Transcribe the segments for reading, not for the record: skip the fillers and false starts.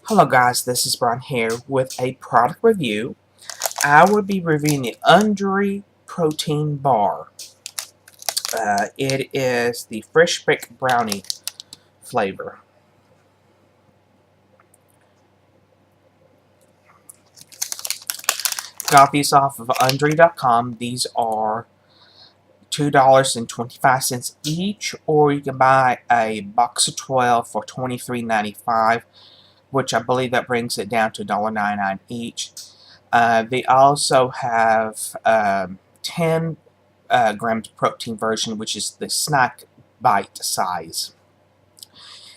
Hello guys, this is Brian here with a product review. I will be reviewing the Unjury Protein Bar. It is the fresh baked brownie flavor. Got these off of Unjury.com. These are $2.25 each, or you can buy a box of 12 for $23.95, which I believe that brings it down to $1.99 each. They also have 10 grams protein version, which is the snack bite size.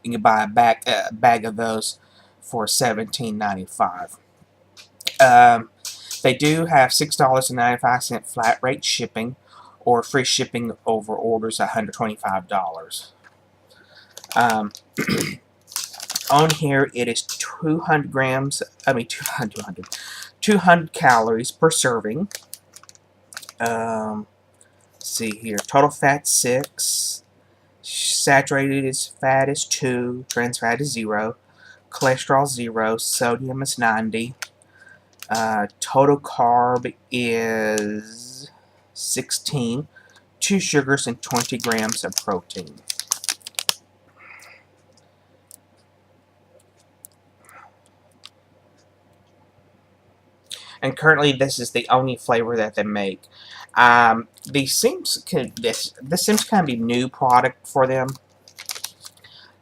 You can buy a bag of those for $17.95. They do have $6.95 flat rate shipping, or free shipping over orders $125. Um, on here, it is 200 grams. 200 calories per serving. See here, total fat 6, saturated fat is 2, trans fat is 0, cholesterol 0, sodium is 90, total carb is 16, 2 sugars and 20 grams of protein. And currently this is the only flavor that they make. This seems kind of be new product for them,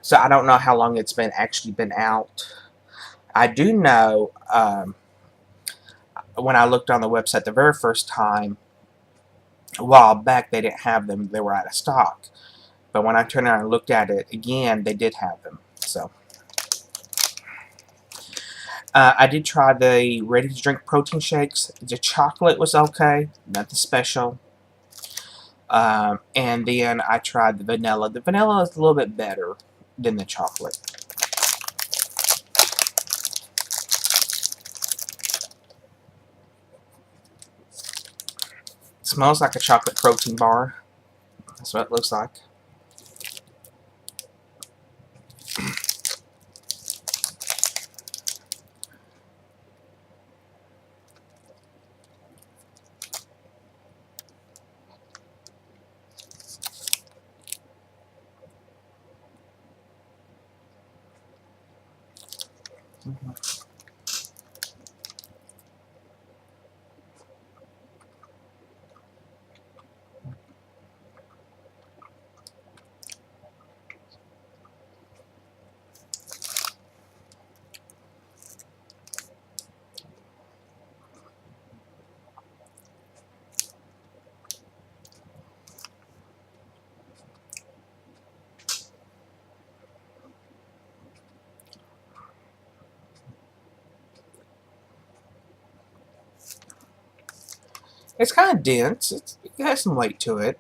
so I don't know how long it's actually been out. I do know when I looked on the website the very first time a while back, they didn't have them; they were out of stock. But when I turned around and looked at it again, they did have them. So I did try the ready-to-drink protein shakes. The chocolate was okay, nothing special. And then I tried the vanilla. The vanilla is a little bit better than the chocolate. It smells like a chocolate protein bar. That's what it looks like. It's kind of dense. It has some weight to it.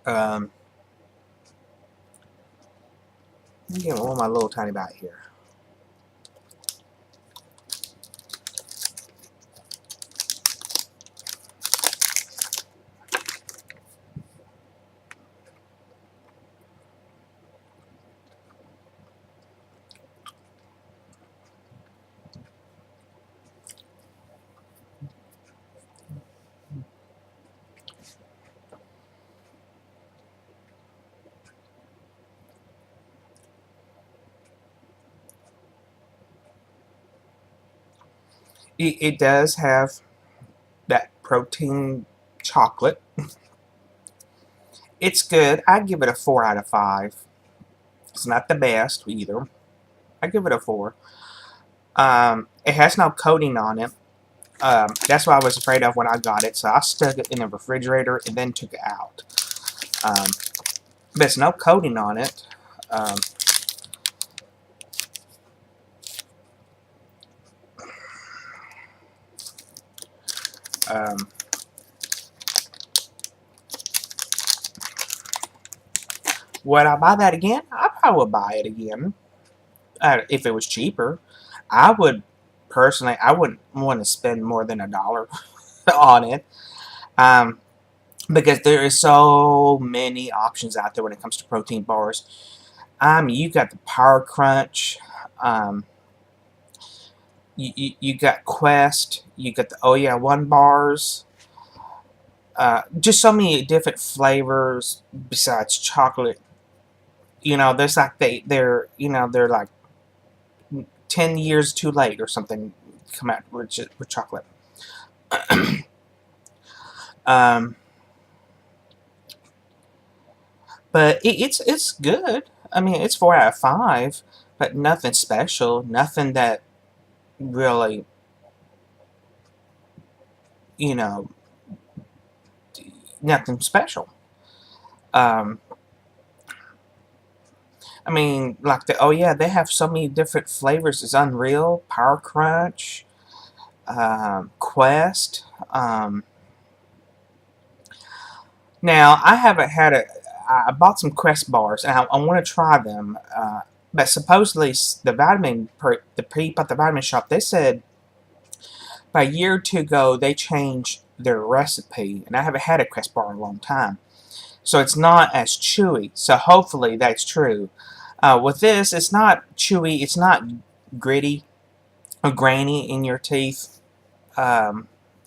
Let me get one of my little tiny bite here. It does have that protein chocolate. It's good. I give it a 4 out of 5. It's not the best either. I give it a 4. It has no coating on it. That's what I was afraid of when I got it, so I stuck it in the refrigerator and then took it out. There's no coating on it. Would I buy that again? I probably would buy it again if it was cheaper. I would personally. I wouldn't want to spend more than $1 on it, because there is so many options out there when it comes to protein bars. You got the Power Crunch. You got Quest, you got the Oh Yeah One bars, just so many different flavors besides chocolate. There's like they're like 10 years too late or something come out with chocolate. um, but it's good. I mean, it's 4 out of 5, but nothing special, nothing that really you know nothing special. Um, I mean, like oh yeah, they have so many different flavors. It's unreal. Power Crunch, Quest. Now I haven't had it. I bought some Quest bars and I want to try them. But supposedly the people at the vitamin shop, they said about a year or two ago they changed their recipe, and I haven't had a Quest bar in a long time, so it's not as chewy. So hopefully that's true. With this, it's not chewy. It's not gritty or grainy in your teeth,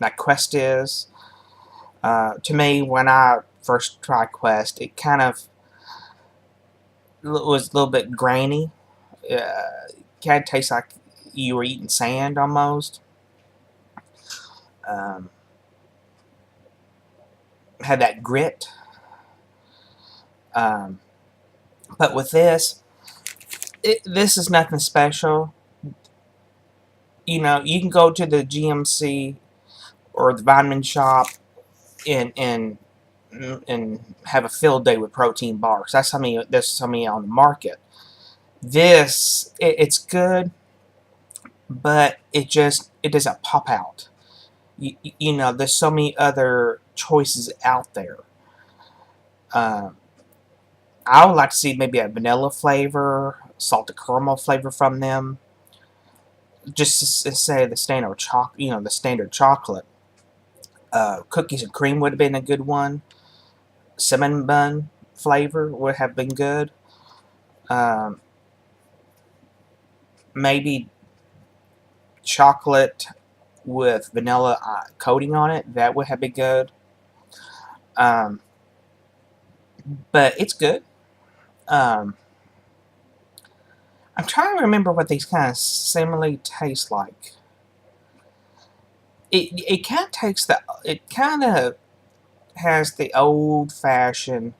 like Quest is. To me, when I first tried Quest, it kind of was a little bit grainy. Kind of tastes like you were eating sand almost. Um, had that grit. Um, but with this is nothing special. You can go to the GMC or the vitamin shop and have a field day with protein bars. There's so many on the market. It's good, but it doesn't pop out. There's so many other choices out there. Um, I would like to see maybe a vanilla flavor, salted caramel flavor from them. Just to say the standard chocolate. Cookies and cream would have been a good one. Cinnamon bun flavor would have been good. Um, Maybe chocolate with vanilla coating on it. That would have been good. Um, but it's good. Um, I'm trying to remember what these kind of similarly taste like. It kind of takes the it kind of has the old fashioned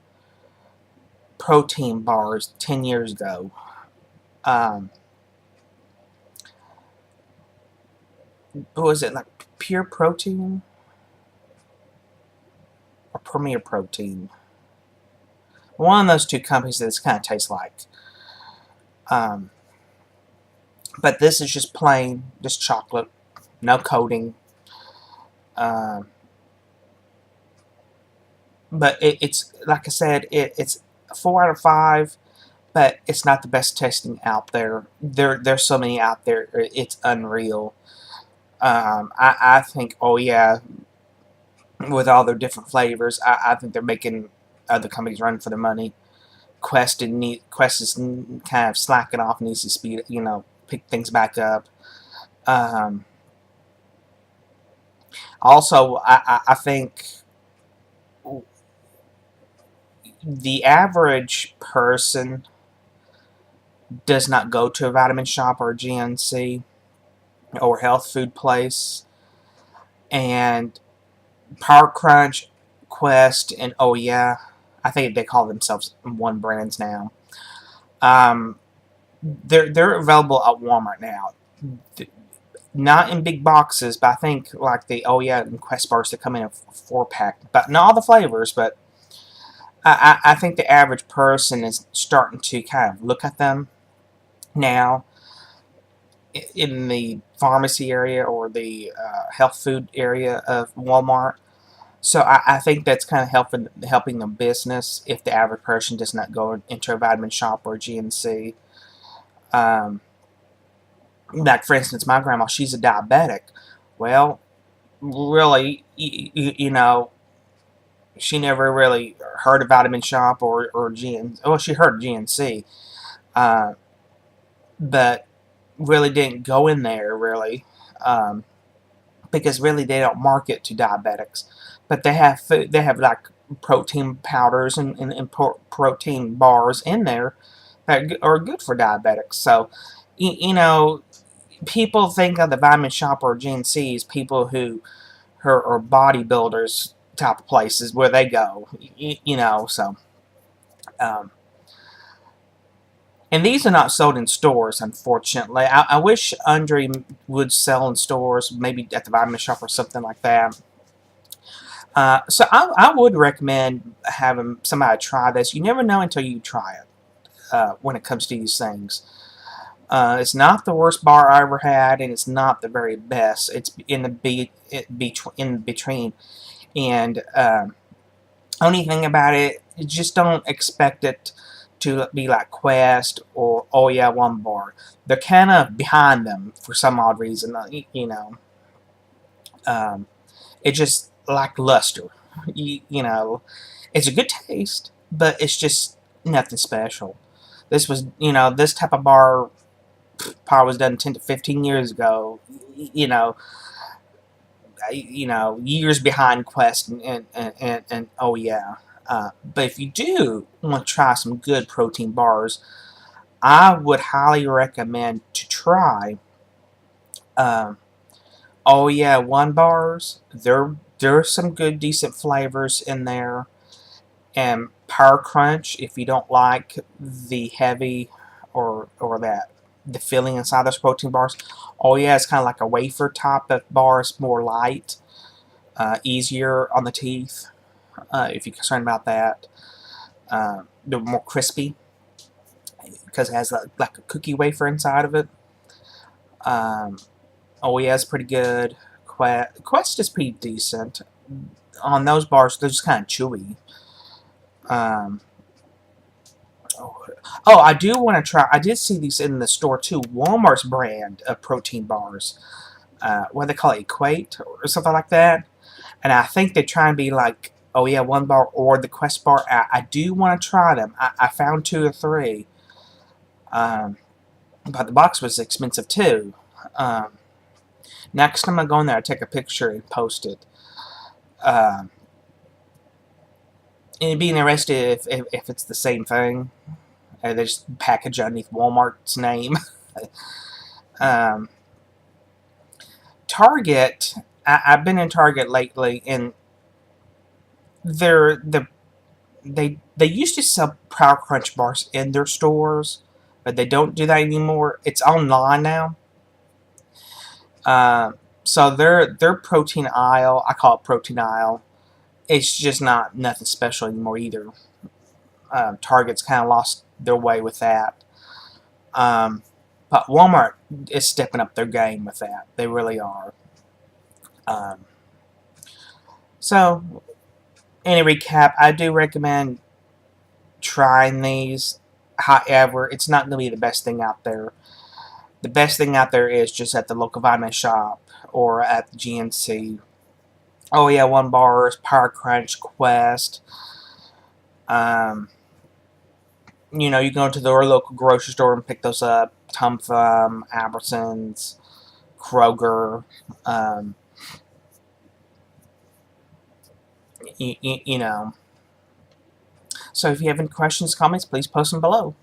protein bars 10 years ago. Um, what was it, like Pure Protein or Premier Protein? One of those two companies that this kind of tastes like. Um, but this is just plain, just chocolate, no coating. Um, but it's like I said, it's 4 out of 5. But it's not the best tasting out there. There's so many out there. It's unreal. I think, oh yeah, with all their different flavors, I think they're making other companies run for their money. Quest is kind of slacking off, needs to pick things back up. Um, Also, I think the average person does not go to a vitamin shop or a GNC or health food place, and Power Crunch, Quest, and oh yeah, I think they call themselves one brands now. Um, they're available at Walmart now. Not in big boxes, but I think like the oh yeah and Quest bars that come in a 4-pack, but not all the flavors. But I think the average person is starting to kind of look at them now in the pharmacy area or the health food area of Walmart. So I think that's kind of helping the business if the average person does not go into a vitamin shop or a GNC. Um, like for instance, my grandma, she's a diabetic. Well, really, she never really heard of vitamin shop or GNC. Well, she heard GNC, uh, but really didn't go in there really, because really they don't market to diabetics, but they have food. They have like protein powders and protein bars in there that are good for diabetics. So, you know, people think of the Vitamin Shop or GNC as people who are bodybuilders type of places where they go. You know, so. Um, And these are not sold in stores, unfortunately. I wish Unjury would sell in stores, maybe at the Vitamin Shop or something like that. So I would recommend having somebody try this. You never know until you try it when it comes to these things. It's not the worst bar I ever had, and it's not the very best. It's in the in between. And only thing about it, you just don't expect it to be like Quest or Oh Yeah One Bar. They're kind of behind them for some odd reason. You know, um, it's just lackluster. You know, it's a good taste, but it's just nothing special. This was, you know, this type of bar probably was done 10 to 15 years ago. You know, years behind Quest and Oh Yeah. But if you do want to try some good protein bars, I would highly recommend to try um, Oh Yeah One bars. There's some good decent flavors in there, and Power Crunch if you don't like the heavy or that the filling inside those protein bars. Oh Yeah, it's kind of like a wafer type of bar. It's more light, easier on the teeth. If you're concerned about that, they're more crispy because it has like a cookie wafer inside of it. Um, oh yeah, it's pretty good. Quest is pretty decent. On those bars, they're just kind of chewy. Um, oh, I do want to try. I did see these in the store too. Walmart's brand of protein bars. What do they call it? Equate or something like that. And I think they try and be like, oh yeah, One Bar or the Quest bar. I do want to try them. I found two or three. But the box was expensive too. Um, Next time I go in there, I take a picture and post it. And it'd be interesting if it's the same thing. They just package underneath Walmart's name. um, Target. I've been in Target lately, and they used to sell Power Crunch bars in their stores, but they don't do that anymore. It's online now. Uh, so their protein aisle, I call it protein aisle. It's just not nothing special anymore either. Target's kind of lost their way with that. Um, but Walmart is stepping up their game with that. They really are. Um, so, in a recap, I do recommend trying these. However, it's not going to be the best thing out there. The best thing out there is just at the local vitamin shop or at the GNC. Oh yeah, One Bars, Power Crunch, Quest. Um, you know, you go to the local grocery store and pick those up. Tum Thum, Albertsons, Kroger. Um, you know. So if you have any questions, comments, please post them below.